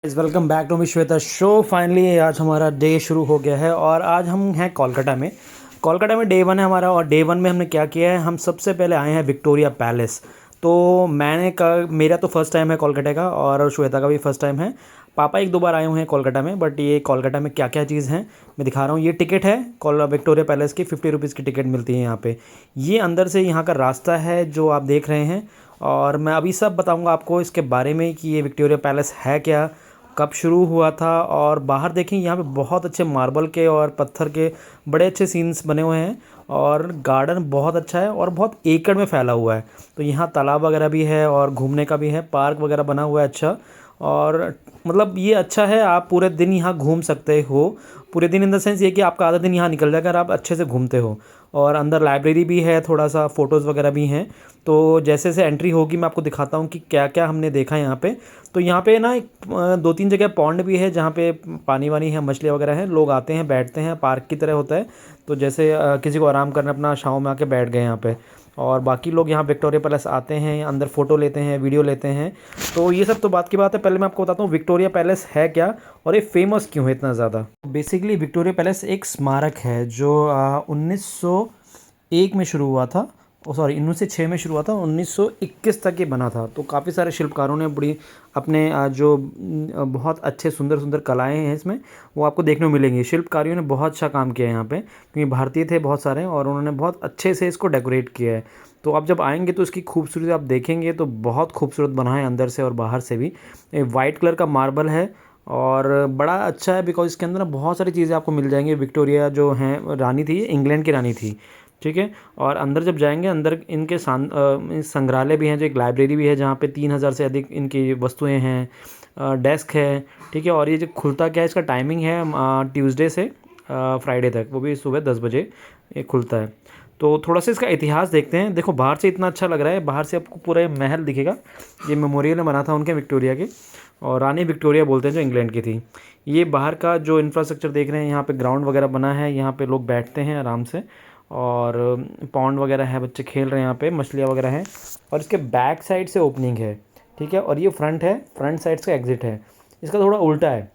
Welcome back to me Shweta show. Finally आज हमारा day शुरू हो गया है और आज हम हैं कोलकाता में डे वन है हमारा। और डे वन में हमने क्या किया है, हम सबसे पहले आए हैं विक्टोरिया पैलेस। तो मैंने कहा मेरा तो फर्स्ट टाइम है कोलकाता का और श्वेता का भी फर्स्ट टाइम है। पापा एक दो बार आए हुए हैं कोलकाता में, बट ये कोलकाता में क्या क्या चीज़ हैं मैं दिखा रहा हूँ। ये टिकट है विक्टोरिया पैलेस की, 50 रुपीज़ की टिकट मिलती है यहाँ पे। ये अंदर से यहाँ का रास्ता है जो आप देख रहे हैं, और मैं अभी सब बताऊँगा आपको इसके बारे में कि ये विक्टोरिया पैलेस है क्या, कब शुरू हुआ था। और बाहर देखें, यहाँ पे बहुत अच्छे मार्बल के और पत्थर के बड़े अच्छे सीन्स बने हुए हैं, और गार्डन बहुत अच्छा है और बहुत एकड़ में फैला हुआ है। तो यहाँ तालाब वगैरह भी है और घूमने का भी है, पार्क वगैरह बना हुआ है अच्छा। और मतलब ये अच्छा है, आप पूरे दिन यहाँ घूम सकते हो। पूरे दिन इन द सेंस ये कि आपका आधा दिन यहाँ निकल जाएगा और आप अच्छे से घूमते हो। और अंदर लाइब्रेरी भी है, थोड़ा सा फ़ोटोज़ वगैरह भी हैं। तो जैसे जैसे एंट्री होगी मैं आपको दिखाता हूँ कि क्या क्या हमने देखा यहाँ पे। तो यहाँ पे ना एक दो तीन जगह पॉन्ड भी है जहाँ पे पानी वानी है, मछलियाँ वगैरह हैं। लोग आते हैं, बैठते हैं, पार्क की तरह होता है। तो जैसे किसी को आराम करना, अपना छाँव में आके बैठ गए यहाँ पे। और बाकी लोग यहाँ विक्टोरिया पैलेस आते हैं, अंदर फ़ोटो लेते हैं, वीडियो लेते हैं। तो ये सब तो बात की बात है। पहले मैं आपको बताता हूँ विक्टोरिया पैलेस है क्या और ये फेमस क्यों है इतना ज़्यादा। बेसिकली विक्टोरिया पैलेस एक स्मारक है जो 1901 में शुरू हुआ था। ओ सॉरी, 1906 में शुरू हुआ था, 1921 तक ये बना था। तो काफ़ी सारे शिल्पकारों ने बड़ी अपने बहुत अच्छे सुंदर सुंदर कलाएं हैं इसमें, वो आपको देखने को मिलेंगी। शिल्पकारियों ने बहुत अच्छा काम किया है यहाँ पे, क्योंकि भारतीय थे बहुत सारे और उन्होंने बहुत अच्छे से इसको डेकोरेट किया है। तो आप जब आएंगे तो इसकी खूबसूरती आप देखेंगे तो बहुत खूबसूरत बना है अंदर से और बाहर से भी। वाइट कलर का मार्बल है और बड़ा अच्छा है, बिकॉज इसके अंदर ना बहुत सारी चीज़ें आपको मिल जाएंगी। विक्टोरिया जो हैं रानी थी, इंग्लैंड की रानी थी, ठीक है। और अंदर जब जाएंगे, अंदर इनके संग्रहालय भी हैं, जो एक लाइब्रेरी भी है जहाँ पे 3000 से अधिक इनकी वस्तुएं हैं, डेस्क है, ठीक है। और ये जो खुलता क्या है, इसका टाइमिंग है ट्यूसडे से फ्राइडे तक, वो भी सुबह 10 बजे ये खुलता है। तो थोड़ा सा इसका इतिहास देखते हैं। देखो बाहर से इतना अच्छा लग रहा है, बाहर से आपको पूरा महल दिखेगा। ये मेमोरियल बना था उनके विक्टोरिया के, और रानी विक्टोरिया बोलते हैं जो इंग्लैंड की थी। ये बाहर का जो इंफ्रास्ट्रक्चर देख रहे हैं, यहाँ पे ग्राउंड वगैरह बना है, यहाँ पे लोग बैठते हैं आराम से। और पॉन्ड वगैरह है, बच्चे खेल रहे हैं यहाँ पे, मछलियाँ वगैरह हैं। और इसके बैक साइड से ओपनिंग है, ठीक है। और ये फ्रंट है, फ्रंट साइड का एग्जिट है। इसका थोड़ा उल्टा है,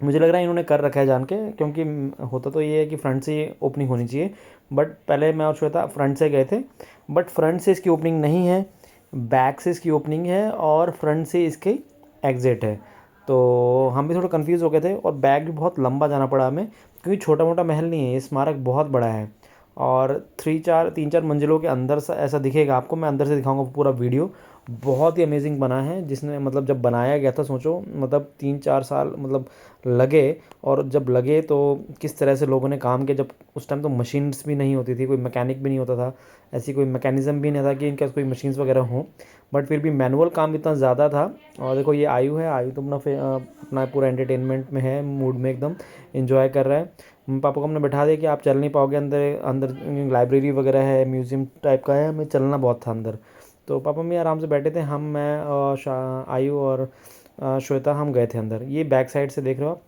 मुझे लग रहा है इन्होंने कर रखा है जान के, क्योंकि होता तो ये है कि फ्रंट से ओपनिंग होनी चाहिए। बट पहले मैं और श्वेता फ्रंट से गए थे, बट फ्रंट से इसकी ओपनिंग नहीं है, बैक से इसकी ओपनिंग है और फ्रंट से इसके एग्ज़िट है। तो हम भी थोड़ा कंफ्यूज हो गए थे, और बैक भी बहुत लंबा जाना पड़ा हमें, क्योंकि छोटा मोटा महल नहीं है, ये स्मारक बहुत बड़ा है। और तीन चार मंजिलों के अंदर सा ऐसा दिखेगा आपको। मैं अंदर से दिखाऊंगा पूरा वीडियो। बहुत ही अमेजिंग बना है, जिसने मतलब जब बनाया गया था, सोचो मतलब 3-4 साल मतलब लगे। और जब लगे तो किस तरह से लोगों ने काम किया, जब उस टाइम तो मशीन्स भी नहीं होती थी, कोई मैकेनिक भी नहीं होता था, ऐसी कोई मैकेनिज़्म भी नहीं था कि इनके पास कोई मशीन्स वगैरह हों। बट फिर भी मैनुअल काम इतना ज़्यादा था। और देखो ये आयु है, आयु तो अपना पूरा एंटरटेनमेंट में है, मूड में एकदम इन्जॉय कर रहा है। पापा को हमने बैठा दिया कि आप चल नहीं पाओगे, अंदर अंदर लाइब्रेरी वगैरह है, म्यूज़ियम टाइप का है, हमें चलना बहुत था अंदर। तो पापा मम्मी आराम से बैठे थे, मैं आयु और श्वेता हम गए थे अंदर। ये बैक साइड से देख रहे हो आप,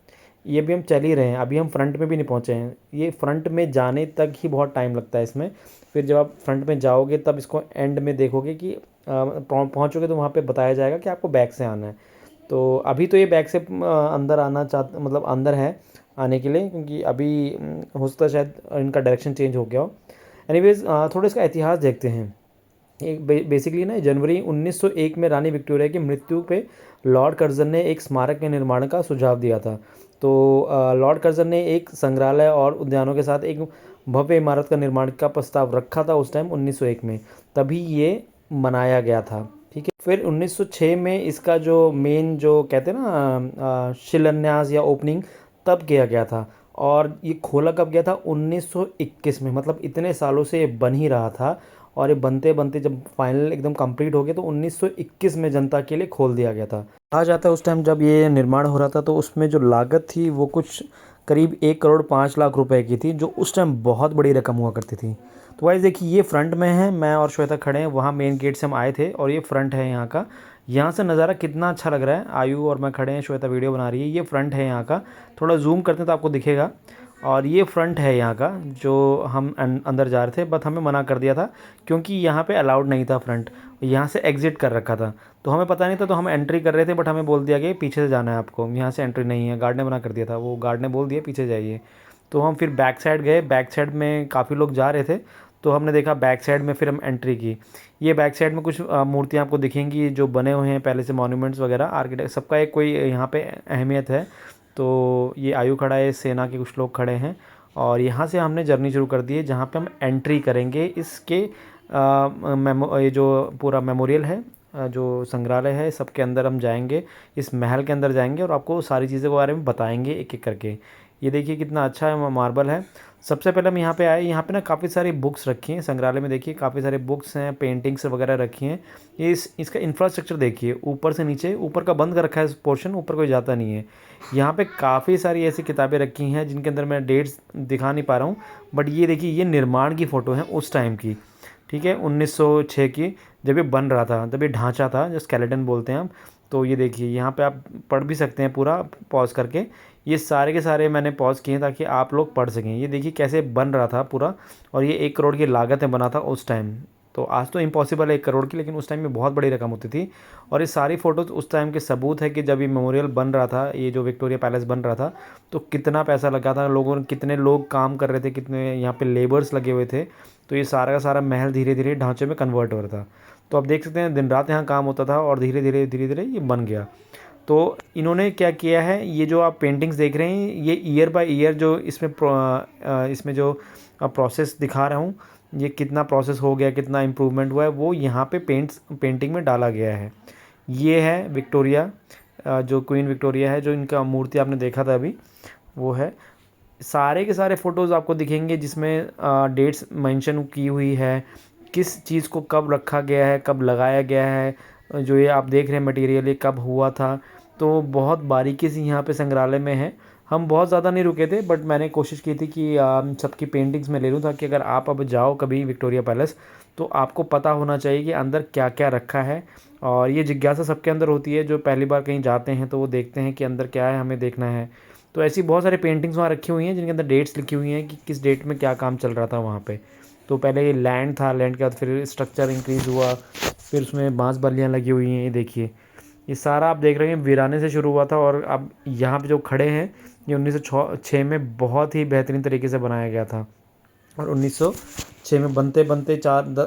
ये भी हम चल ही रहे हैं, अभी हम फ्रंट में भी नहीं पहुँचे हैं। ये फ्रंट में जाने तक ही बहुत टाइम लगता है इसमें। फिर जब आप फ्रंट में जाओगे तब इसको एंड में देखोगे कि पहुँचोगे तो वहाँ पे बताया जाएगा कि आपको बैक से आना है। तो अभी तो ये बैक से अंदर आना चाहते, मतलब अंदर है आने के लिए, क्योंकि अभी हो सकता है शायद इनका डायरेक्शन चेंज हो गया हो। एनीवेज थोड़ा इसका इतिहास देखते हैं। एक बेसिकली ना जनवरी 1901 में रानी विक्टोरिया की मृत्यु पे लॉर्ड कर्जन ने एक स्मारक के निर्माण का सुझाव दिया था। तो लॉर्ड कर्जन ने एक संग्रहालय और उद्यानों के साथ एक भव्य इमारत का निर्माण का प्रस्ताव रखा था उस टाइम 1901 में, तभी ये बनाया गया था, ठीक है। फिर 1906 में इसका जो मेन जो कहते हैं ना शिलान्यास या ओपनिंग, तब किया गया था। और ये खोला कब गया था, 1921 में। मतलब इतने सालों से ये बन ही रहा था, और ये बनते बनते जब फाइनल एकदम कंप्लीट हो गया तो 1921 में जनता के लिए खोल दिया गया था। कहा जाता है उस टाइम जब ये निर्माण हो रहा था तो उसमें जो लागत थी वो कुछ करीब 1 करोड़ 5 लाख रुपए की थी, जो उस टाइम बहुत बड़ी रकम हुआ करती थी। तो वाइस देखिए, ये फ्रंट में है, मैं और श्वेता खड़े हैं, वहाँ मेन गेट से हम आए थे, और ये फ्रंट है यहाँ का। यहाँ से नज़ारा कितना अच्छा लग रहा है। आयु और मैं खड़े हैं, श्वेता वीडियो बना रही है, ये फ्रंट है यहाँ का। थोड़ा जूम करते हैं तो आपको दिखेगा। और ये फ्रंट है यहाँ का, जो हम अंदर जा रहे थे, बट हमें मना कर दिया था क्योंकि यहाँ पे अलाउड नहीं था फ्रंट, यहाँ से एग्ज़िट कर रखा था। तो हमें पता नहीं था, तो हम एंट्री कर रहे थे, बट हमें बोल दिया कि पीछे से जाना है आपको, यहाँ से एंट्री नहीं है। गार्ड ने मना कर दिया था, वो गार्ड ने बोल दिया पीछे जाइए। तो हम फिर बैक साइड गए, बैक साइड में काफ़ी लोग जा रहे थे, तो हमने देखा बैक साइड में, फिर हम एंट्री की। ये बैक साइड में कुछ मूर्तियाँ आपको दिखेंगी जो बने हुए हैं पहले से, मॉन्यूमेंट्स वगैरह, आर्किटेक्ट सबका एक कोई यहाँ पे अहमियत है। तो ये आयु खड़ा है, सेना के कुछ लोग खड़े हैं, और यहाँ से हमने जर्नी शुरू कर दी है, जहाँ पे हम एंट्री करेंगे इसके ये जो पूरा मेमोरियल है, जो संग्रहालय है, सबके अंदर हम जाएंगे, इस महल के अंदर जाएंगे और आपको सारी चीज़ों के बारे में बताएंगे एक एक करके। ये देखिए कितना अच्छा है मार्बल है। सबसे पहले हम यहाँ पे आए, यहाँ पे ना काफ़ी सारी बुक्स रखी हैं संग्रहालय में, देखिए काफ़ी सारी बुक्स हैं, पेंटिंग्स वगैरह रखी हैं। ये इसका इंफ्रास्ट्रक्चर देखिए, ऊपर से नीचे, ऊपर का बंद कर रखा है पोर्शन, ऊपर कोई जाता नहीं है। यहाँ पे काफ़ी सारी ऐसी किताबें रखी हैं जिनके अंदर मैं डेट्स दिखा नहीं पा रहा हूँ, बट ये देखिए ये निर्माण की फ़ोटो है उस टाइम की, ठीक है, 1906 की, जब ये बन रहा था, जब ये ढांचा था जो स्केलेटन बोलते हैं हम। तो ये देखिए यहाँ पे आप पढ़ भी सकते हैं पूरा पॉज करके, ये सारे के सारे मैंने पॉज किए ताकि आप लोग पढ़ सकें। ये देखिए कैसे बन रहा था पूरा, और ये 1 करोड़ की लागत में बना था उस टाइम। तो आज तो इम्पॉसिबल है 1 करोड़ की, लेकिन उस टाइम में बहुत बड़ी रकम होती थी। और ये सारी फ़ोटोज़ उस टाइम के सबूत है कि जब ये मेमोरियल बन रहा था, ये जो विक्टोरिया पैलेस बन रहा था, तो कितना पैसा लगा था, लोगों ने कितने लोग काम कर रहे थे, कितने यहाँ पे लेबर्स लगे हुए थे। तो ये सारा का सारा महल धीरे धीरे ढांचे में कन्वर्ट हो रहा था। तो आप देख सकते हैं दिन रात यहाँ काम होता था, और धीरे धीरे ये बन गया। तो इन्होंने क्या किया है, ये जो आप पेंटिंग्स देख रहे हैं, ये ईयर बाय ईयर जो इसमें जो प्रोसेस दिखा रहा हूँ, ये कितना प्रोसेस हो गया, कितना इम्प्रूवमेंट हुआ है, वो यहाँ पे पेंटिंग में डाला गया है। ये है विक्टोरिया, जो क्वीन विक्टोरिया है, जो इनका मूर्ति आपने देखा था अभी, वो है। सारे के सारे फ़ोटोज़ आपको दिखेंगे जिसमें डेट्स मेंशन की हुई है, किस चीज़ को कब रखा गया है, कब लगाया गया है, जो ये आप देख रहे हैं मटेरियल, ये कब हुआ था। तो बहुत बारीकी से यहाँ पे संग्रहालय में है। हम बहुत ज़्यादा नहीं रुके थे, बट मैंने कोशिश की थी कि सबकी पेंटिंग्स मैं ले लूँ, ताकि अगर आप अब जाओ कभी विक्टोरिया पैलेस, तो आपको पता होना चाहिए कि अंदर क्या क्या रखा है। और ये जिज्ञासा सबके अंदर होती है, जो पहली बार कहीं जाते हैं तो वो देखते हैं कि अंदर क्या है, हमें देखना है। तो ऐसी बहुत सारी पेंटिंग्स वहाँ रखी हुई हैं जिनके अंदर डेट्स लिखी हुई हैं कि किस डेट में क्या काम चल रहा था वहाँ पे। तो पहले ये लैंड था, लैंड के बाद फिर स्ट्रक्चर इंक्रीज़ हुआ, फिर उसमें बांस बल्लियाँ लगी हुई हैं। ये देखिए, ये सारा आप देख रहे हैं वीराने से शुरू हुआ था, और अब यहाँ पे जो खड़े हैं, ये 1906 में बहुत ही बेहतरीन तरीके से बनाया गया था। और 1906 में बनते बनते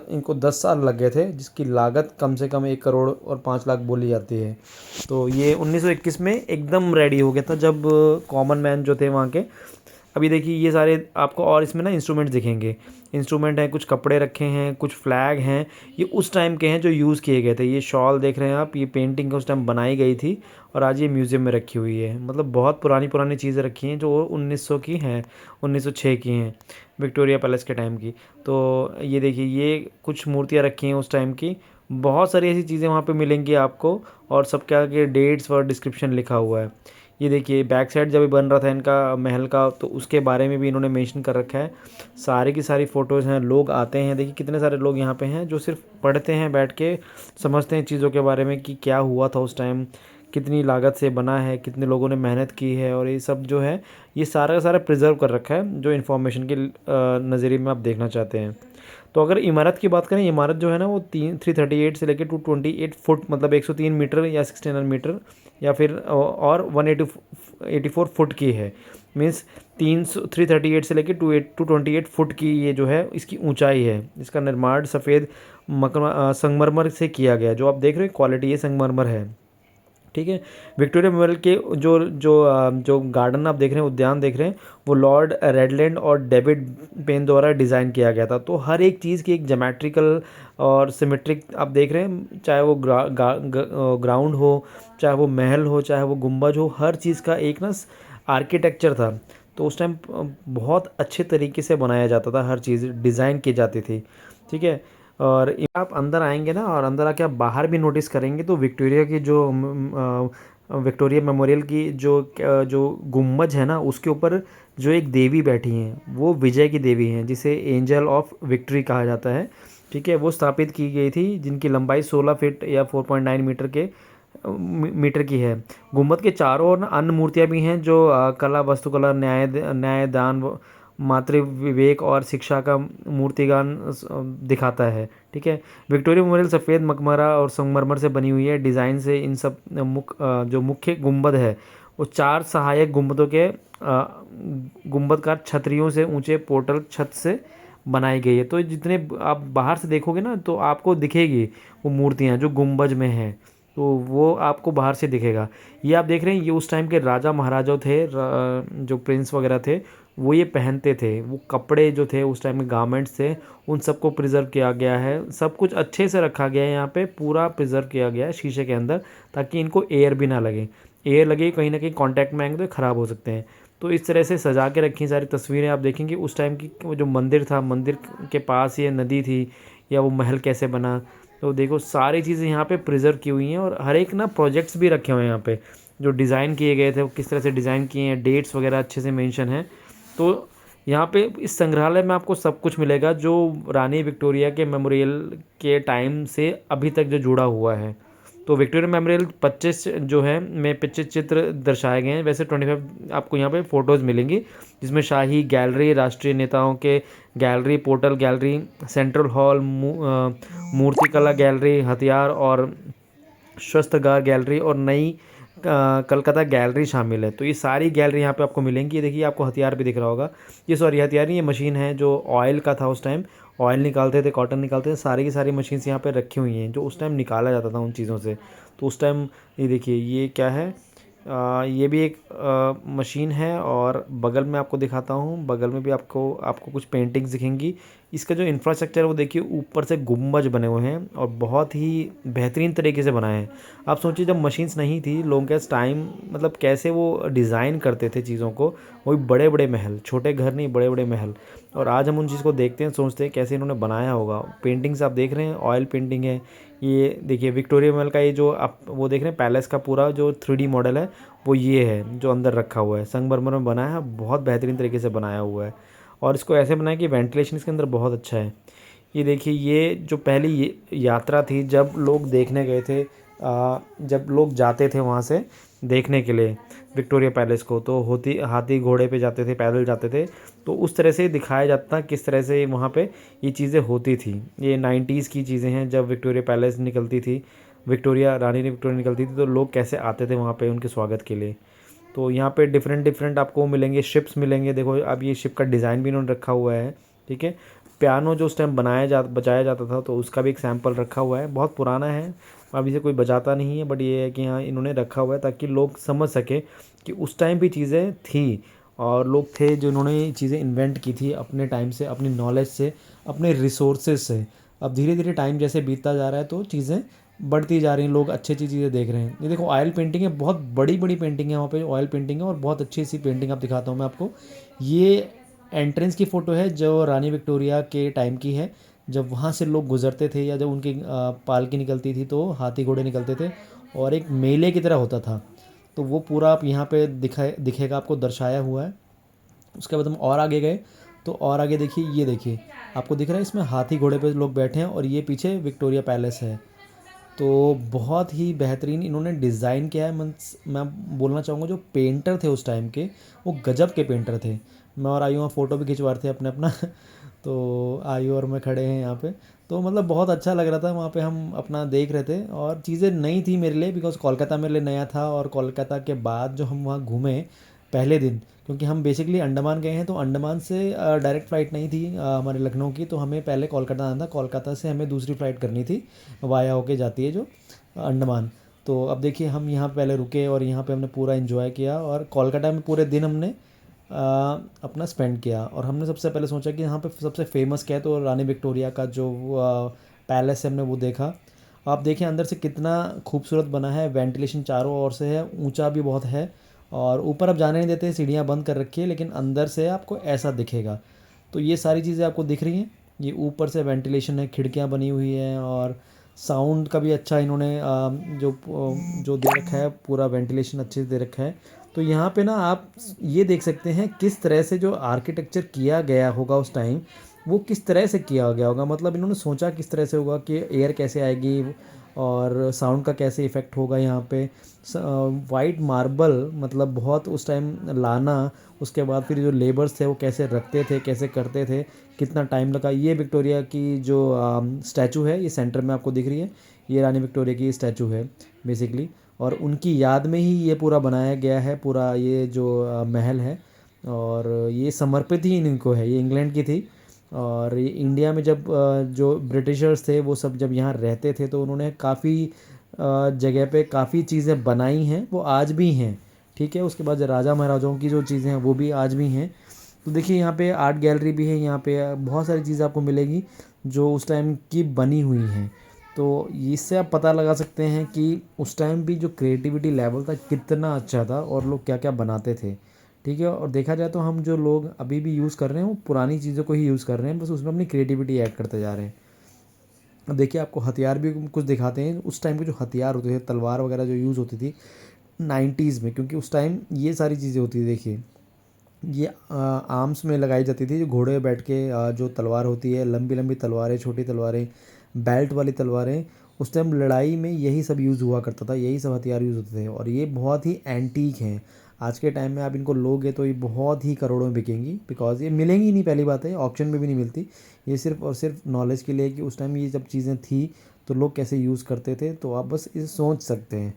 इनको 10 साल लग गए थे, जिसकी लागत कम से कम 1 करोड़ और 5 लाख बोली जाती है। तो ये 1921 में एकदम रेडी हो गया था, जब कॉमन मैन जो थे वहाँ के। अभी देखिए ये सारे आपको, और इसमें ना इंस्ट्रूमेंट्स दिखेंगे, इंस्ट्रूमेंट हैं, कुछ कपड़े रखे हैं, कुछ फ्लैग हैं, ये उस टाइम के हैं जो यूज़ किए गए थे। ये शॉल देख रहे हैं आप, ये पेंटिंग उस टाइम बनाई गई थी, और आज ये म्यूज़ियम में रखी हुई है। मतलब बहुत पुरानी पुरानी चीज़ें रखी हैं जो 1900 की हैं, 1906 की हैं, विक्टोरिया पैलेस के टाइम की। तो ये देखिए ये कुछ मूर्तियाँ रखी हैं उस टाइम की। बहुत सारी ऐसी चीज़ें वहाँ पे मिलेंगी आपको, और सबके आगे डेट्स और डिस्क्रिप्शन लिखा हुआ है। ये देखिए बैक साइड जब बन रहा था इनका महल का, तो उसके बारे में भी इन्होंने मेंशन कर रखा है। सारी की सारी फ़ोटोज़ हैं, लोग आते हैं, देखिए कितने सारे लोग यहाँ पे हैं जो सिर्फ पढ़ते हैं बैठ के, समझते हैं चीज़ों के बारे में कि क्या हुआ था उस टाइम, कितनी लागत से बना है, कितने लोगों ने मेहनत की है। और ये सब जो है, ये सारा का सारा प्रिजर्व कर रखा है, जो इन्फॉर्मेशन के नज़रिए में आप देखना चाहते हैं। तो अगर इमारत की बात करें, इमारत जो है ना, वो 338 से लेकर 228 फुट, मतलब 103 मीटर या 69 मीटर, या फिर और 184 फुट की है। मीन्स 338 से लेकर 228 फुट की ये जो है इसकी ऊंचाई है। इसका निर्माण सफ़ेद संगमरमर से किया गया, जो आप देख रहे हैं क्वालिटी, ये संगमरमर है, ठीक है। विक्टोरिया मेमोरियल के जो गार्डन आप देख रहे हैं, उद्यान देख रहे हैं, वो लॉर्ड रेडलैंड और डेविड पेन द्वारा डिज़ाइन किया गया था। तो हर एक चीज़ की एक ज्योमेट्रिकल और सिमेट्रिक आप देख रहे हैं, चाहे वो ग्राउंड हो, चाहे वो महल हो, चाहे वो गुंबज हो, हर चीज़ का एक ना आर्किटेक्चर था। तो उस टाइम बहुत अच्छे तरीके से बनाया जाता था, हर चीज़ डिज़ाइन की जाती थी, ठीक है। और आप अंदर आएंगे ना, और अंदर आके आप बाहर भी नोटिस करेंगे, तो विक्टोरिया की जो विक्टोरिया मेमोरियल की जो गुम्बज है ना, उसके ऊपर जो एक देवी बैठी हैं, वो विजय की देवी हैं, जिसे एंजल ऑफ विक्ट्री कहा जाता है, ठीक है। वो स्थापित की गई थी, जिनकी लंबाई 16 फीट या 4.9 मीटर के मीटर की है। गुंबद के चारों ओर ना अन्य मूर्तियाँ भी हैं जो कला, वास्तुकला, न्याय, दान, मातृ विवेक और शिक्षा का मूर्तिगान दिखाता है। ठीक है। विक्टोरिया मेमोरियल सफ़ेद मकमरा और संगमरमर से बनी हुई है। डिज़ाइन से इन सब जो मुख्य गुंबद है वो 4 सहायक गुंबदों के गुंबदकार छतरियों से ऊंचे पोर्टल छत से बनाई गई है। तो जितने आप बाहर से देखोगे ना तो आपको दिखेगी वो मूर्तियाँ जो गुंबज में हैं, तो वो आपको बाहर से दिखेगा। ये आप देख रहे हैं, ये उस टाइम के राजा महाराजा थे, जो प्रिंस वगैरह थे वो ये पहनते थे। वो कपड़े जो थे उस टाइम में गारमेंट्स थे, उन सबको प्रिजर्व किया गया है। सब कुछ अच्छे से रखा गया है, यहाँ पे पूरा प्रिजर्व किया गया है शीशे के अंदर, ताकि इनको एयर भी ना लगे। एयर लगे कहीं ना कहीं कांटेक्ट में आएंगे तो ख़राब हो सकते हैं। तो इस तरह से सजा के रखी सारी तस्वीरें आप देखेंगे। उस टाइम की वो जो मंदिर था, मंदिर के पास ये नदी थी या वो महल कैसे बना, तो देखो सारी चीज़ें यहाँ पे प्रिजर्व की हुई हैं। और हर एक ना प्रोजेक्ट्स भी रखे हुए हैं यहाँ पे, जो डिज़ाइन किए गए थे वो किस तरह से डिज़ाइन किए हैं, डेट्स वगैरह अच्छे से मेंशन है। तो यहाँ पे इस संग्रहालय में आपको सब कुछ मिलेगा जो रानी विक्टोरिया के मेमोरियल के टाइम से अभी तक जो जुड़ा हुआ है। तो विक्टोरिया मेमोरियल 25 जो है में 25 चित्र दर्शाए गए हैं। वैसे 25 आपको यहाँ पे फ़ोटोज़ मिलेंगी, जिसमें शाही गैलरी, राष्ट्रीय नेताओं के gallery, portal gallery, central hall, मूर्तिकला गैलरी, हथियार और शस्त्रागार गैलरी और नई कलकत्ता गैलरी शामिल है। तो ये सारी गैलरी यहाँ पे आपको मिलेंगी। ये देखिए आपको हथियार भी दिख रहा होगा। ये सॉरी हथियार नहीं, ये मशीन है जो ऑयल का था उस टाइम। ऑयल निकालते थे, कॉटन निकालते थे, सारी की सारी मशीन्स यहाँ पे रखी हुई हैं जो उस टाइम निकाला जाता था उन चीज़ों से। तो उस टाइम ये देखिए ये क्या है, ये भी एक मशीन है। और बगल में आपको दिखाता हूँ, बगल में भी आपको आपको कुछ पेंटिंग्स दिखेंगी। इसका जो इंफ्रास्ट्रक्चर है वो देखिए ऊपर से गुंबज बने हुए हैं और बहुत ही बेहतरीन तरीके से बनाए हैं। आप सोचिए जब मशीन्स नहीं थी, लोगों के टाइम मतलब कैसे वो डिज़ाइन करते थे चीज़ों को, वही बड़े बड़े महल, छोटे घर नहीं बड़े बड़े महल। और आज हम उन चीज़ को देखते हैं, सोचते हैं कैसे इन्होंने बनाया होगा। पेंटिंग्स आप देख रहे हैं, ऑयल पेंटिंग है। ये देखिए विक्टोरिया महल का ये जो आप वो देख रहे हैं पैलेस का पूरा जो 3D मॉडल है वो ये है जो अंदर रखा हुआ है, संगमरमर में बनाया है, बहुत बेहतरीन तरीके से बनाया हुआ है। और इसको ऐसे बनाया कि वेंटिलेशन इसके अंदर बहुत अच्छा है। ये देखिए ये जो पहली ये यात्रा थी जब लोग देखने गए थे, जब लोग जाते थे वहाँ से देखने के लिए विक्टोरिया पैलेस को, तो होती हाथी घोड़े पे जाते थे, पैदल जाते थे। तो उस तरह से दिखाया जाता किस तरह से वहाँ पे ये चीज़ें होती थी। ये 90s की चीज़ें हैं, जब विक्टोरिया पैलेस निकलती थी, विक्टोरिया रानी विक्टोरिया निकलती थी, तो लोग कैसे आते थे वहाँ पे उनके स्वागत के लिए। तो यहाँ पे डिफरेंट डिफरेंट आपको मिलेंगे, शिप्स मिलेंगे। देखो अब ये शिप का डिज़ाइन भी इन्होंने रखा हुआ है। ठीक है। पियानो जो उस टाइम बजाया जाता था तो उसका भी एक सैंपल रखा हुआ है, बहुत पुराना है, अभी से कोई बजाता नहीं है, बट ये है कि हाँ इन्होंने रखा हुआ है ताकि लोग समझ सके कि उस टाइम भी चीज़ें थी और लोग थे जिन्होंने ये चीज़ें इन्वेंट की थी अपने टाइम से, अपनी नॉलेज से, अपने रिसोर्सेज से। अब धीरे धीरे टाइम जैसे बीतता जा रहा है तो चीज़ें बढ़ती जा रही हैं, लोग अच्छी अच्छी चीज़ें देख रहे हैं। ये देखो ऑयल पेंटिंग है, बहुत बड़ी बड़ी पेंटिंग है वहाँ पे, ऑयल पेंटिंग है और बहुत अच्छी सी पेंटिंग आप दिखाता हूँ मैं आपको। ये एंट्रेंस की फ़ोटो है जो रानी विक्टोरिया के टाइम की है, जब वहाँ से लोग गुजरते थे या जब उनकी पालकी निकलती थी तो हाथी घोड़े निकलते थे और एक मेले की तरह होता था। तो वो पूरा आप यहाँ पे दिखेगा आपको दर्शाया हुआ है। उसके बाद हम और आगे गए तो और आगे देखिए, ये देखिए आपको दिख रहा है इसमें हाथी घोड़े पे लोग बैठे हैं और ये पीछे विक्टोरिया पैलेस है। तो बहुत ही बेहतरीन इन्होंने डिज़ाइन किया है। मैं बोलना चाहूँगा जो पेंटर थे उस टाइम के वो गजब के पेंटर थे। मैं और आयु वहाँ फ़ोटो भी खिंचवा रहे थे अपने अपना तो आयु और मैं खड़े हैं यहाँ पे, तो मतलब बहुत अच्छा लग रहा था। वहाँ पे हम अपना देख रहे थे और चीज़ें नई थी मेरे लिए, बिकॉज़ कोलकाता मेरे लिए नया था। और कोलकाता के बाद जो हम वहाँ घूमे पहले दिन, क्योंकि हम बेसिकली अंडमान गए हैं तो अंडमान से डायरेक्ट फ़्लाइट नहीं थी हमारे लखनऊ की, तो हमें पहले कोलकाता आना था। कोलकाता से हमें दूसरी फ़्लाइट करनी थी, वाया होके जाती है जो अंडमान। तो अब देखिए हम यहाँ पहले रुके और यहाँ पे हमने पूरा एंजॉय किया और कोलकाता में पूरे दिन हमने अपना स्पेंड किया। और हमने सबसे पहले सोचा कि यहाँ पे सबसे फेमस क्या है, तो रानी विक्टोरिया का जो पैलेस है हमने वो देखा। आप देखें अंदर से कितना खूबसूरत बना है, वेंटिलेशन चारों ओर से है, ऊंचा भी बहुत है और ऊपर अब जाने नहीं देते, सीढ़ियाँ बंद कर रखी है, लेकिन अंदर से आपको ऐसा दिखेगा। तो ये सारी चीज़ें आपको दिख रही हैं। ये ऊपर से वेंटिलेशन है, खिड़कियाँ बनी हुई हैं और साउंड का भी अच्छा इन्होंने जो दे रखा है, पूरा वेंटिलेशन अच्छे से दे रखा है। तो यहाँ पे ना आप ये देख सकते हैं किस तरह से जो आर्किटेक्चर किया गया होगा उस टाइम, वो किस तरह से किया गया होगा। मतलब इन्होंने सोचा किस तरह से होगा कि एयर कैसे आएगी, और साउंड का कैसे इफ़ेक्ट होगा यहाँ पे। वाइट मार्बल मतलब बहुत उस टाइम लाना, उसके बाद फिर जो लेबर्स थे वो कैसे रखते थे, कैसे करते थे, कितना टाइम लगा। ये विक्टोरिया की जो स्टैचू है, ये सेंटर में आपको दिख रही है, ये रानी विक्टोरिया की स्टैचू है बेसिकली। और उनकी याद में ही ये पूरा बनाया गया है, पूरा ये जो महल है। और ये समर्पित ही इनको है, ये इंग्लैंड की थी। और ये इंडिया में जब जो ब्रिटिशर्स थे वो सब जब यहाँ रहते थे तो उन्होंने काफ़ी जगह पे काफ़ी चीज़ें बनाई हैं, वो आज भी हैं। ठीक है, उसके बाद जो राजा महाराजाओं की जो चीज़ें हैं वो भी आज भी हैं। तो देखिए यहाँ पे आर्ट गैलरी भी है, यहाँ पे बहुत सारी चीज़ें आपको मिलेगी जो उस टाइम की बनी हुई हैं। तो इससे आप पता लगा सकते हैं कि उस टाइम भी जो क्रिएटिविटी लेवल था कितना अच्छा था और लोग क्या क्या बनाते थे। ठीक है, और देखा जाए तो हम जो लोग अभी भी यूज़ कर रहे हैं वो पुरानी चीज़ों को ही यूज़ कर रहे हैं, बस उसमें अपनी क्रिएटिविटी ऐड करते जा रहे हैं। अब देखिए आपको हथियार भी कुछ दिखाते हैं, उस टाइम के जो हथियार होते थे, तलवार वगैरह जो यूज़ होती थी 90s में, क्योंकि उस टाइम ये सारी चीज़ें होती थी। देखिए ये आर्म्स में लगाई जाती थी, जो घोड़े पे बैठ के जो तलवार होती है, लंबी लंबी तलवारें, छोटी तलवारें, बेल्ट वाली तलवारें, उस टाइम लड़ाई में यही सब यूज़ हुआ करता था, यही सब हथियार यूज़ होते थे। और ये बहुत ही एंटीक हैं। आज के टाइम में आप इनको लोगे तो ये बहुत ही करोड़ों में बिकेंगी, बिकॉज ये मिलेंगी ही नहीं, पहली बात है ऑक्शन में भी नहीं मिलती। ये सिर्फ और सिर्फ नॉलेज के लिए कि उस टाइम ये जब चीज़ें थी तो लोग कैसे यूज़ करते थे, तो आप बस इसे सोच सकते हैं।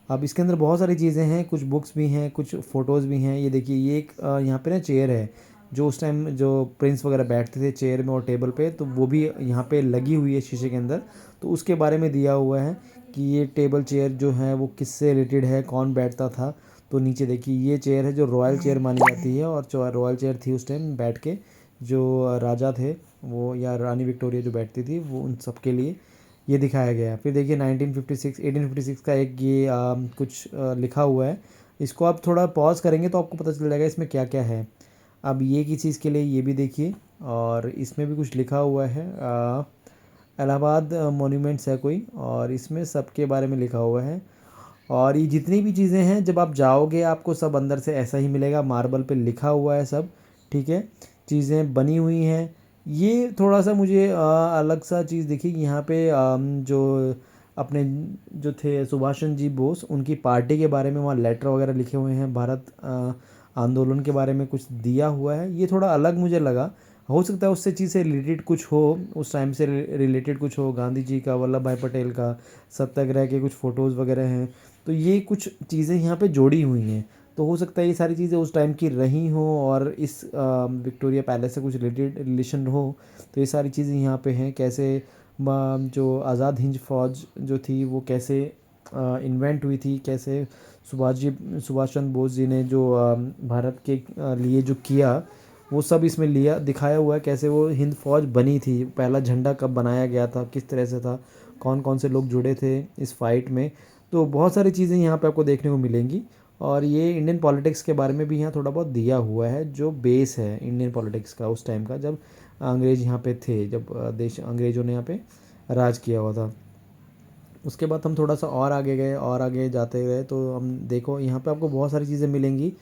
अब इसके अंदर बहुत सारी चीज़ें हैं, कुछ बुक्स भी हैं, कुछ फ़ोटोज़ भी हैं। ये देखिए ये एक यहाँ पे ना चेयर है, जो उस टाइम जो प्रिंस वगैरह बैठते थे चेयर में और टेबल पे, तो वो भी यहाँ पे लगी हुई है शीशे के अंदर। तो उसके बारे में दिया हुआ है कि ये टेबल चेयर जो है वो किससे रिलेटेड है, कौन बैठता था। तो नीचे देखिए ये चेयर है जो रॉयल चेयर मानी जाती है, और जो रॉयल चेयर थी उस टाइम बैठ के जो राजा थे वो या रानी विक्टोरिया जो बैठती थी, वो उन सब के लिए ये दिखाया गया है। फिर देखिए 1956 1856 का एक ये कुछ लिखा हुआ है। इसको आप थोड़ा पॉज करेंगे तो आपको पता चल जाएगा इसमें क्या क्या है। अब ये किस चीज़ के लिए ये भी देखिए, और इसमें भी कुछ लिखा हुआ है। इलाहाबाद मॉन्यूमेंट्स है कोई, और इसमें सबके बारे में लिखा हुआ है। और ये जितनी भी चीज़ें हैं जब आप जाओगे आपको सब अंदर से ऐसा ही मिलेगा, मार्बल पे लिखा हुआ है सब। ठीक है, चीज़ें बनी हुई हैं। ये थोड़ा सा मुझे अलग सा चीज़ दिखी यहाँ पे, जो अपने जो थे सुभाष चंद्र जी बोस, उनकी पार्टी के बारे में वहाँ लेटर वगैरह लिखे हुए हैं, भारत आंदोलन के बारे में कुछ दिया हुआ है। ये थोड़ा अलग मुझे लगा, हो सकता है उससे चीज़ से रिलेटेड कुछ हो, उस टाइम से रिलेटेड कुछ हो, गांधी जी का, वल्लभ भाई पटेल का, सत्याग्रह के कुछ फ़ोटोज़ वगैरह हैं। तो ये कुछ चीज़ें यहाँ पे जोड़ी हुई हैं। तो हो सकता है ये सारी चीज़ें उस टाइम की रही हों और इस विक्टोरिया पैलेस से कुछ रिलेशन हो। तो ये सारी चीज़ें यहाँ पे हैं, कैसे जो आज़ाद हिंद फौज जो थी वो कैसे इन्वेंट हुई थी, कैसे सुभाष चंद्र बोस जी ने जो भारत के लिए जो किया वो सब इसमें लिया दिखाया हुआ है। कैसे वो हिंद फौज बनी थी, पहला झंडा कब बनाया गया था, किस तरह से था, कौन कौन से लोग जुड़े थे इस फाइट में। तो बहुत सारी चीज़ें यहाँ पे आपको देखने को मिलेंगी। और ये इंडियन पॉलिटिक्स के बारे में भी यहाँ थोड़ा बहुत दिया हुआ है, जो बेस है इंडियन पॉलिटिक्स का उस टाइम का, जब अंग्रेज़ यहाँ पे थे, जब देश अंग्रेज़ों ने यहाँ पे राज किया हुआ था। उसके बाद हम थोड़ा सा और आगे गए और आगे जाते गए तो हम देखो यहाँ पे आपको बहुत सारी चीज़ें मिलेंगी।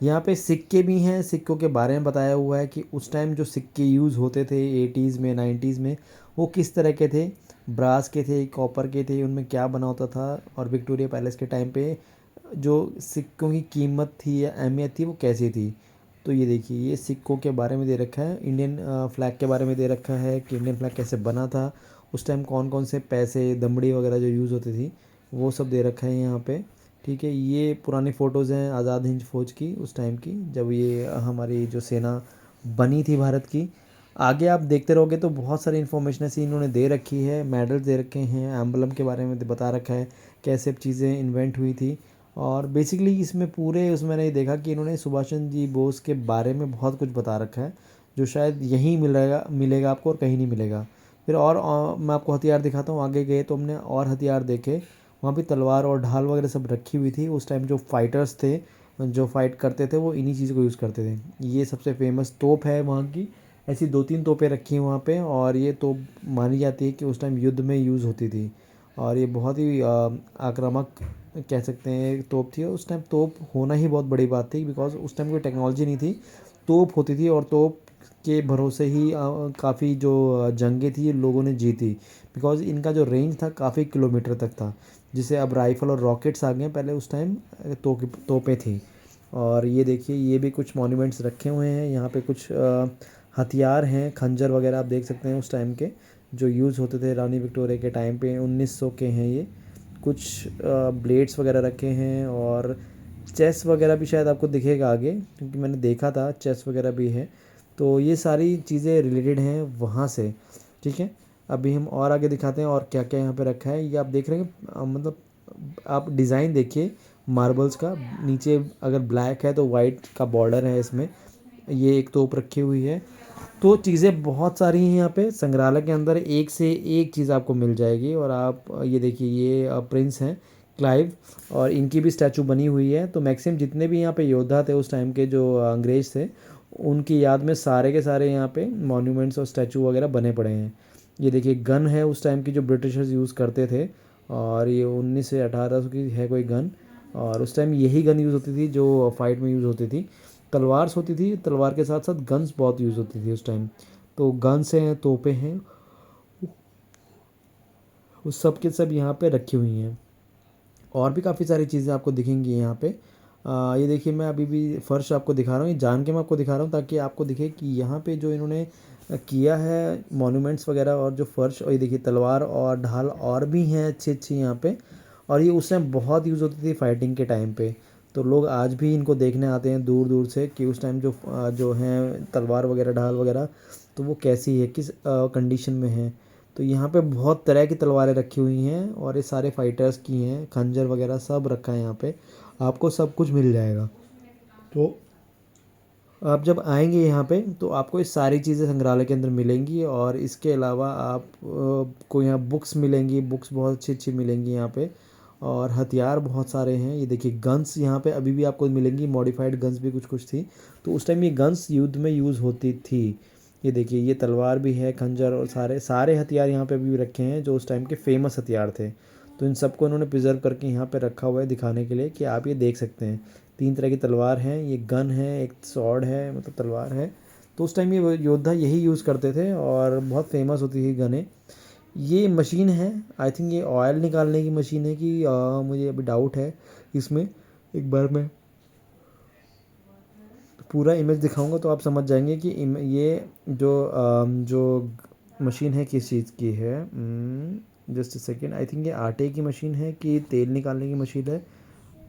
यहाँ पे सिक्के भी हैं, सिक्कों के बारे में बताया हुआ है कि उस टाइम जो सिक्के यूज़ होते थे 80s में 90s में, वो किस तरह के थे, ब्रास के थे, कॉपर के थे, उनमें क्या बना होता था। और विक्टोरिया पैलेस के टाइम पे जो सिक्कों की कीमत थी या अहमियत थी वो कैसी थी। तो ये देखिए ये सिक्कों के बारे में दे रखा है, इंडियन फ्लैग के बारे में दे रखा है कि इंडियन फ्लैग कैसे बना था, उस टाइम कौन कौन से पैसे, दमड़ी वगैरह जो यूज़ होती थी वो सब दे रखा है यहाँ पे। ठीक है, ये पुरानी फ़ोटोज़ हैं आज़ाद हिंद फ़ौज की, उस टाइम की, जब ये हमारी जो सेना बनी थी भारत की। आगे आप देखते रहोगे तो बहुत सारी इन्फॉर्मेशन ऐसी इन्होंने दे रखी है, मेडल्स दे रखे हैं, एम्बलम के बारे में बता रखा है, कैसे चीज़ें इन्वेंट हुई थी। और बेसिकली इसमें पूरे उसमें मैंने ये देखा कि इन्होंने सुभाष चंद्र जी बोस के बारे में बहुत कुछ बता रखा है, जो शायद यहीं मिलेगा मिलेगा आपको और कहीं नहीं मिलेगा। फिर और मैं आपको हथियार दिखाता हूँ। आगे गए तो हमने और हथियार देखे, वहाँ पे तलवार और ढाल वगैरह सब रखी हुई थी। उस टाइम जो फाइटर्स थे, जो फाइट करते थे, वो इन्हीं चीज़ को यूज़ करते थे। ये सबसे फेमस तोप है वहाँ की, ऐसी 2-3 तोपें रखी हैं वहाँ पे, और ये तोप मानी जाती है कि उस टाइम युद्ध में यूज़ होती थी। और ये बहुत ही आक्रामक कह सकते हैं तोप थी। और उस टाइम तोप होना ही बहुत बड़ी बात थी, बिकॉज उस टाइम कोई टेक्नोलॉजी नहीं थी, तोप होती थी। और तोप के भरोसे ही काफ़ी जो जंगें थी लोगों ने जीती, बिकॉज़ इनका जो रेंज था काफ़ी किलोमीटर तक था, जिसे अब राइफ़ल और रॉकेट्स आ गए हैं, पहले उस टाइम तोपें थी। और ये देखिए ये भी कुछ मॉन्यूमेंट्स रखे हुए हैं, यहाँ पे कुछ हथियार हैं, खंजर वगैरह आप देख सकते हैं उस टाइम के जो यूज़ होते थे रानी विक्टोरिया के टाइम पे, 1900 के हैं ये। कुछ ब्लेड्स वगैरह रखे हैं और चेस वगैरह भी शायद आपको दिखेगा आगे, क्योंकि मैंने देखा था चेस वगैरह भी है। तो ये सारी चीज़ें रिलेटेड हैं वहाँ से, ठीक है। अभी हम और आगे दिखाते हैं और क्या क्या यहाँ पे रखा है। ये आप देख रहे हैं मतलब आप डिज़ाइन देखिए मार्बल्स का, नीचे अगर ब्लैक है तो वाइट का बॉर्डर है इसमें। ये एक तोप रखी हुई है। तो चीज़ें बहुत सारी हैं यहाँ पे संग्रहालय के अंदर, एक से एक चीज़ आपको मिल जाएगी। और आप ये देखिए ये प्रिंस हैं क्लाइव, और इनकी भी स्टैचू बनी हुई है। तो मैक्सिमम जितने भी यहाँ पे योद्धा थे उस टाइम के जो अंग्रेज़ थे, उनकी याद में सारे के सारे यहाँ पे मॉन्यूमेंट्स और स्टैचू वगैरह बने पड़े हैं। ये देखिए गन है उस टाइम की जो ब्रिटिशर्स यूज़ करते थे, और ये 19 से 1800 की है कोई गन। और उस टाइम यही गन यूज़ होती थी जो फाइट में यूज़ होती थी। तलवार्स होती थी, तलवार के साथ साथ गन्स बहुत यूज़ होती थी उस टाइम। तो गन्स हैं, तोपें हैं, वो सब के सब यहाँ पे रखी हुई हैं। और भी काफ़ी सारी चीज़ें आपको दिखेंगी यहाँ पे। ये देखिए मैं अभी भी फ़र्श आपको दिखा रहा हूँ, ये जान के मैं आपको दिखा रहा हूँ ताकि आपको दिखे कि यहाँ पे जो इन्होंने किया है मॉन्यूमेंट्स वगैरह, और जो फ़र्श, और ये देखिए तलवार और ढाल और भी हैं अच्छी अच्छी यहाँ पे। और ये उस टाइम बहुत यूज़ होती थी फाइटिंग के टाइम पे। तो लोग आज भी इनको देखने आते हैं दूर दूर से कि उस टाइम जो हैं तलवार वगैरह ढाल वगैरह, तो वो कैसी है, किस कंडीशन में है। तो यहाँ पे बहुत तरह की तलवारें रखी हुई हैं, और ये सारे फाइटर्स की हैं, खंजर वगैरह सब रखा है यहाँ पे, आपको सब कुछ मिल जाएगा। तो आप जब आएंगे यहाँ पे तो आपको ये सारी चीज़ें संग्रहालय के अंदर मिलेंगी। और इसके अलावा आप को यहाँ बुक्स मिलेंगी, बुक्स बहुत अच्छी अच्छी मिलेंगी यहाँ पे। और हथियार बहुत सारे हैं, ये देखिए गन्स यहाँ पे अभी भी आपको मिलेंगी, मॉडिफाइड गन्स भी कुछ कुछ थी। तो उस टाइम ये गन्स युद्ध में यूज़ होती थी। ये देखिए ये तलवार भी है, खंजर, और सारे सारे हथियार यहाँ पे अभी भी रखे हैं जो उस टाइम के फेमस हथियार थे। तो इन सबको उन्होंने प्रिजर्व करके यहाँ पे रखा हुआ है दिखाने के लिए कि आप ये देख सकते हैं। 3 तरह की तलवार हैं, ये गन है, एक स्वॉर्ड है, मतलब तलवार है। तो उस टाइम ये योद्धा यही यूज़ करते थे और बहुत फेमस होती थी गनें। ये मशीन है, आई थिंक ये ऑयल निकालने की मशीन है कि मुझे अभी डाउट है इसमें। एक बार मैं पूरा इमेज दिखाऊंगा तो आप समझ जाएंगे कि ये जो मशीन है किस चीज़ की है। जस्ट सेकेंड, आई थिंक ये आटे की मशीन है कि तेल निकालने की मशीन है।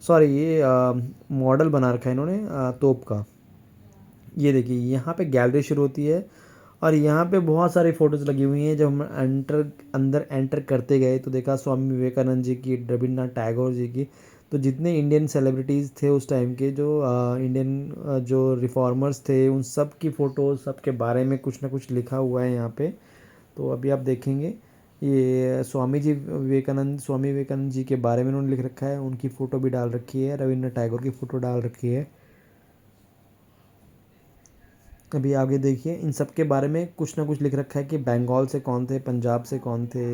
सॉरी, ये मॉडल बना रखा है इन्होंने तोप का। ये देखिए यहाँ पे गैलरी शुरू होती है, और यहाँ पे बहुत सारी फ़ोटोज़ लगी हुई हैं। जब हम अंदर एंटर करते गए तो देखा स्वामी विवेकानंद जी की, रविन्द्रनाथ टैगोर जी की। तो जितने इंडियन सेलिब्रिटीज़ थे उस टाइम के, जो इंडियन जो रिफॉर्मर्स थे, उन सब की फ़ोटोज़, सब के बारे में कुछ ना कुछ लिखा हुआ है यहाँ पे। तो अभी आप देखेंगे ये स्वामी विवेकानंद जी के बारे में उन्होंने लिख रखा है, उनकी फ़ोटो भी डाल रखी है, रविन्द्रनाथ टैगोर की फ़ोटो डाल रखी है। अभी आगे देखिए इन सब के बारे में कुछ ना कुछ लिख रखा है कि बंगाल से कौन थे, पंजाब से कौन थे,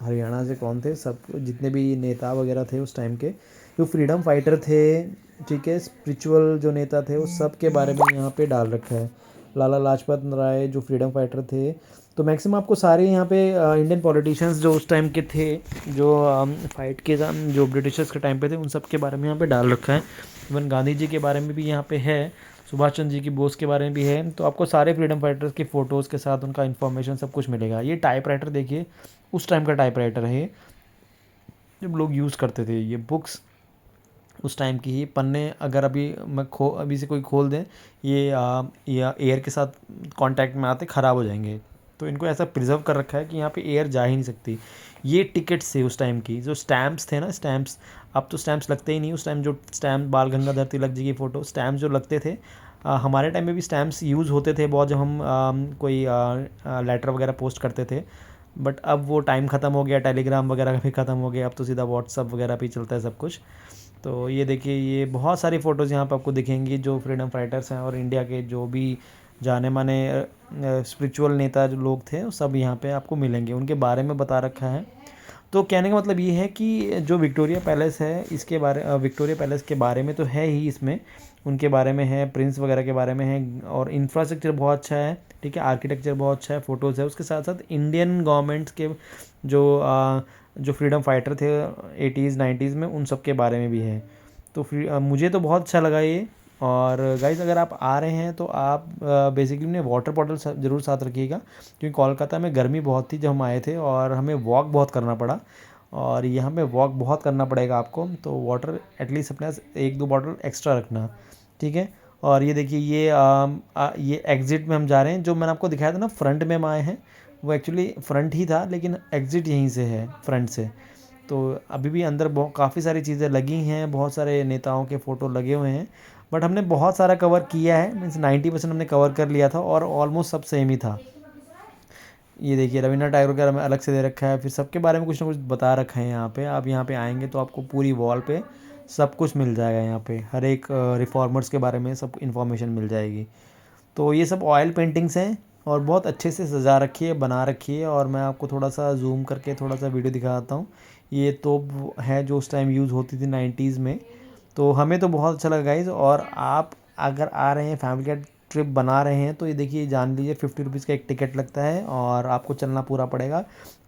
हरियाणा से कौन थे, सब जितने भी नेता वगैरह थे उस टाइम के, जो फ्रीडम फाइटर थे, ठीक है, स्पिरिचुअल जो नेता थे, उस सब के बारे में यहाँ पे डाल रखा है। लाला लाजपत राय जो फ्रीडम फाइटर थे। तो मैक्सिमम आपको सारे यहाँ पे इंडियन पॉलिटिशियंस जो उस टाइम के थे, जो फाइट के जो ब्रिटिशर्स के टाइम पे थे, उन सब के बारे में यहाँ पे डाल रखा है। इवन गांधी जी के बारे में भी यहाँ पे है, सुभाष चंद्र जी की बोस के बारे में भी है। तो आपको सारे फ्रीडम फाइटर्स की फ़ोटोज़ के साथ उनका इन्फॉर्मेशन सब कुछ मिलेगा। ये टाइपराइटर देखिए, उस टाइम का टाइपराइटर है ये, जब लोग यूज़ करते थे। ये बुक्स उस टाइम की ही, पन्ने अगर अभी से कोई खोल दें, ये या एयर के साथ कांटेक्ट में आते ख़राब हो जाएंगे। तो इनको ऐसा प्रिजर्व कर रखा है कि यहाँ पे एयर जा ही नहीं सकती। ये टिकट्स थे उस टाइम की, जो स्टैम्प्स थे ना, स्टैम्प्स, अब तो स्टैम्प्स लगते ही नहीं। उस टाइम जो स्टैम्प, बाल गंगाधर तिलक जी की फ़ोटो, स्टैम्प जो लगते थे, हमारे टाइम में भी स्टैम्प्स यूज़ होते थे बहुत, जब हम कोई लेटर वगैरह पोस्ट करते थे। बट अब वो टाइम ख़त्म हो गया, टेलीग्राम वगैरह का भी ख़त्म हो गया, अब तो सीधा व्हाट्सअप वगैरह पे ही चलता है सब कुछ। तो ये देखिए ये बहुत सारी फ़ोटोज़ यहाँ पे आपको दिखेंगी जो फ्रीडम फाइटर्स हैं, और इंडिया के जो भी जाने माने स्पिरिचुअल नेता जो लोग थे, वो सब यहाँ पे आपको मिलेंगे, उनके बारे में बता रखा है। तो कहने का मतलब ये है कि जो विक्टोरिया पैलेस है इसके बारे विक्टोरिया पैलेस के बारे में तो है ही इसमें, उनके बारे में है, प्रिंस वगैरह के बारे में है, और इंफ्रास्ट्रक्चर बहुत अच्छा है, ठीक है, आर्किटेक्चर बहुत अच्छा है, फ़ोटोज़ है। उसके साथ साथ इंडियन गवर्नमेंट्स के जो फ्रीडम फाइटर थे 80s 90s में, उन सब के बारे में भी है। तो फिर मुझे तो बहुत अच्छा लगा ये। और गाइज़ अगर आप आ रहे हैं तो आप बेसिकली ने वाटर बॉटल ज़रूर साथ रखिएगा, क्योंकि कोलकाता में गर्मी बहुत थी जब हम आए थे और हमें वॉक बहुत करना पड़ा, और यहाँ पे वॉक बहुत करना पड़ेगा आपको, तो वाटर एटलीस्ट अपने पास 1-2 बॉटल एक्स्ट्रा रखना, ठीक है। और ये देखिए ये एग्ज़िट में हम जा रहे हैं, जो मैंने आपको दिखाया था ना फ्रंट में हम आए हैं, वो एक्चुअली फ्रंट ही था, लेकिन एग्ज़िट यहीं से है, फ्रंट से। तो अभी भी अंदर बहुत काफ़ी सारी चीज़ें लगी हैं, बहुत सारे नेताओं के फ़ोटो लगे हुए हैं, बट हमने बहुत सारा कवर किया है, मीन्स 90% हमने कवर कर लिया था, और ऑलमोस्ट सब सेम ही था। ये देखिए रविन्द्रनाथ टैगोर का हमें अलग से दे रखा है, फिर सबके बारे में कुछ ना कुछ बता रखा है यहाँ पे। आप यहाँ पे आएंगे तो आपको पूरी वॉल पे सब कुछ मिल जाएगा, यहाँ पे हर एक रिफॉर्मर्स के बारे में सब इन्फॉर्मेशन मिल जाएगी। तो ये सब ऑयल पेंटिंग्स हैं और बहुत अच्छे से सजा रखी है, बना रखी है। और मैं आपको थोड़ा सा जूम करके थोड़ा सा वीडियो दिखाता हूँ। ये तोप है जो उस टाइम यूज़ होती थी 90s में। तो हमें तो बहुत अच्छा लगा गाइज़। और आप अगर आ रहे हैं फैमिली का ट्रिप बना रहे हैं तो ये देखिए जान लीजिए 50 रुपीज़ का एक टिकट लगता है और आपको चलना पूरा पड़ेगा।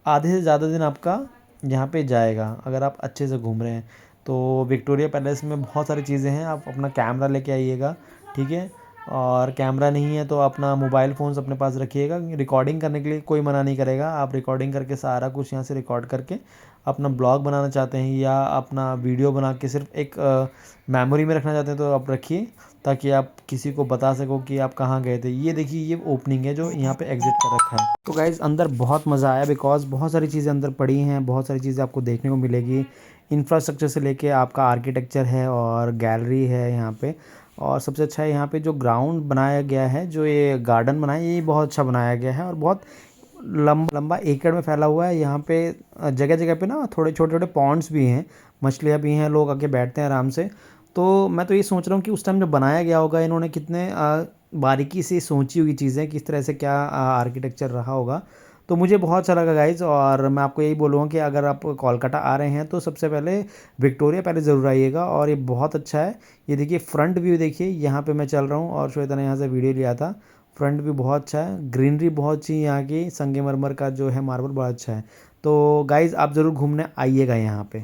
आधे से ज़्यादा दिन आपका यहाँ पे जाएगा अगर आप अच्छे से घूम रहे हैं। तो विक्टोरिया पैलेस में बहुत सारी चीज़ें हैं, आप अपना कैमरा लेके आइएगा, ठीक है। और कैमरा नहीं है तो अपना मोबाइल फ़ोन्स अपने पास रखिएगा, रिकॉर्डिंग करने के लिए कोई मना नहीं करेगा। आप रिकॉर्डिंग करके सारा कुछ यहाँ से रिकॉर्ड करके अपना ब्लॉग बनाना चाहते हैं या अपना वीडियो बना के सिर्फ एक मेमोरी में रखना चाहते हैं तो आप रखिए, ताकि आप किसी को बता सको कि आप कहाँ गए थे। ये देखिए ये ओपनिंग है जो यहाँ पे एग्ज़िट कर रखा है। तो गाइज़ अंदर बहुत मज़ा आया, बिकॉज़ बहुत सारी चीज़ें अंदर पड़ी हैं, बहुत सारी चीज़ें आपको देखने को मिलेगी। इंफ्रास्ट्रक्चर से लेके आपका आर्किटेक्चर है और गैलरी है यहाँ पे। और सबसे अच्छा है यहाँ पे जो ग्राउंड बनाया गया है, जो ये गार्डन बनाया है, ये बहुत अच्छा बनाया गया है और बहुत लंबा एकड़ में फैला हुआ है। यहाँ पे जगह जगह पे ना थोड़े छोटे छोटे पॉन्ड्स भी हैं, मछलियाँ भी हैं, लोग आके बैठते हैं आराम से। तो मैं तो ये सोच रहा हूँ कि उस टाइम जब बनाया गया होगा इन्होंने कितने बारीकी से सोची हुई चीज़ें, किस तरह से क्या आर्किटेक्चर रहा होगा। तो मुझे बहुत अच्छा लगा गाइज़। और मैं आपको यही बोलूँगा कि अगर आप कोलकाता आ रहे हैं तो सबसे पहले विक्टोरिया पैलेस ज़रूर आइएगा, और ये बहुत अच्छा है। ये देखिए फ्रंट व्यू देखिए, यहाँ पे मैं चल रहा हूँ और श्वेता ने यहाँ से वीडियो लिया था। फ्रंट व्यू बहुत अच्छा है, ग्रीनरी बहुत अच्छी है यहाँ की, संगमरमर का जो है मार्बल बहुत अच्छा है। तो गाइज़ आप ज़रूर घूमने आइएगा यहाँ पे।